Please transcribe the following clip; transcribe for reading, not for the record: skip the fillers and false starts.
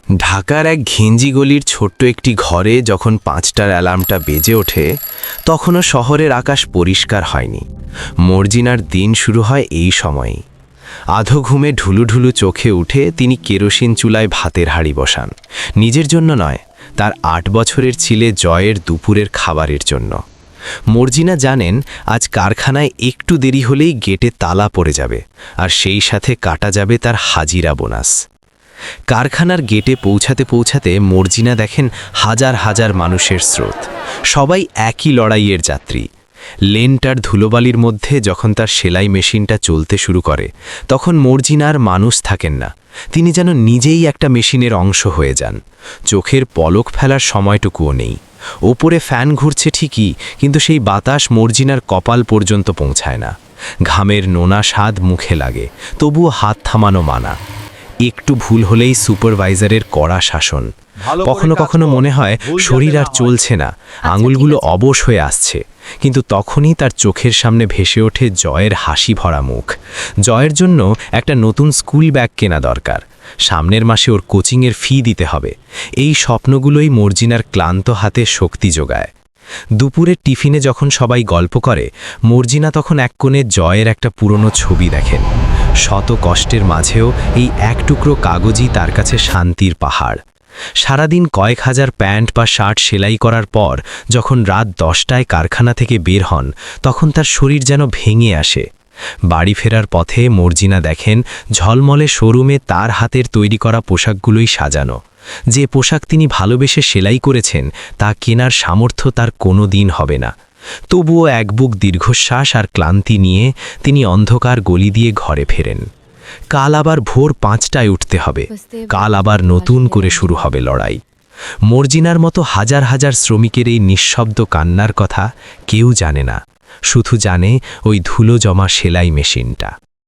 ঢাকার এক ঘিঞ্জি গলির ছোট্ট একটি ঘরে যখন ৫টার অ্যালার্মটা বেজে ওঠে তখনও শহরের আকাশ পরিষ্কার হয়নি। মর্জিনার দিন শুরু হয় এই সময়েই। আধো ঘুমে ঢুলুঢুলু চোখে উঠে তিনি কেরোসিন চুলায় ভাতের হাঁড়ি বসান, নিজের জন্য নয়, তার ৮ বছরের ছেলে জয়ের দুপুরের খাবারের জন্য। মর্জিনা জানেন আজ কারখানায় একটু দেরি হলেই গেটে তালা পড়ে যাবে, আর সেই সাথে কাটা যাবে তার হাজিরা বোনাস। কারখানার গেটে পৌঁছাতে পৌঁছাতে মর্জিনা দেখেন হাজার হাজার মানুষের স্রোত, সবাই একই লড়াইয়ের যাত্রী। লেনটার ধুলোবালির মধ্যে যখন তার সেলাই মেশিনটা চলতে শুরু করে তখন মর্জিনার মানুষ থাকেন না, তিনি যেন নিজেই একটা মেশিনের অংশ হয়ে যান। চোখের পলক ফেলার সময়টুকুও নেই। ওপরে ফ্যান ঘুরছে ঠিকই, কিন্তু সেই বাতাস মর্জিনার কপাল পর্যন্ত পৌঁছায় না। ঘামের নোনা স্বাদ মুখে লাগে, তবুও হাত থামানো মানা। একটু ভুল হলেই সুপারভাইজারের কড়া শাসন। কখনো কখনো মনে হয় শরীর আর চলছে না, আঙুলগুলো অবশ হয়ে আসছে। কিন্তু তখনই তার চোখের সামনে ভেসে ওঠে জয়ের হাসি ভরা মুখ। জয়ের জন্য একটা নতুন স্কুল ব্যাগ কেনা দরকার, সামনের মাসে ওর কোচিংয়ের ফি দিতে হবে। এই স্বপ্নগুলোই মর্জিনার ক্লান্ত হাতে শক্তি যোগায়। দুপুরের টিফিনে যখন সবাই গল্প করে, মর্জিনা তখন এক কোণে জয়ের একটা পুরনো ছবি দেখেন। শত কষ্টের মাঝেও এই এক টুকরো কাগজই তার কাছে শান্তির পাহাড়। সারাদিন কয়েক হাজার প্যান্ট বা শার্ট সেলাই করার পর যখন রাত 10টায় কারখানা থেকে বের হন তখন তার শরীর যেন ভেঙে আসে। বাড়ি ফেরার পথে মর্জিনা দেখেন ঝলমলে শোরুমে তার হাতের তৈরি করা পোশাকগুলোই সাজানো। যে পোশাক তিনি ভালোবেসে সেলাই করেছেন তা কেনার সামর্থ্য তার কোনো দিন হবে না। তবুও এক বুক দীর্ঘশ্বাস আর ক্লান্তি নিয়ে তিনি অন্ধকার গলি দিয়ে ঘরে ফেরেন। কাল আবার ভোর 5টায় উঠতে হবে, কাল আবার নতুন করে শুরু হবে লড়াই। মর্জিনার মতো হাজার হাজার শ্রমিকের এই নিঃশব্দ কান্নার কথা কেউ জানে না, শুধু জানে ওই ধুলো জমা সেলাই মেশিনটা।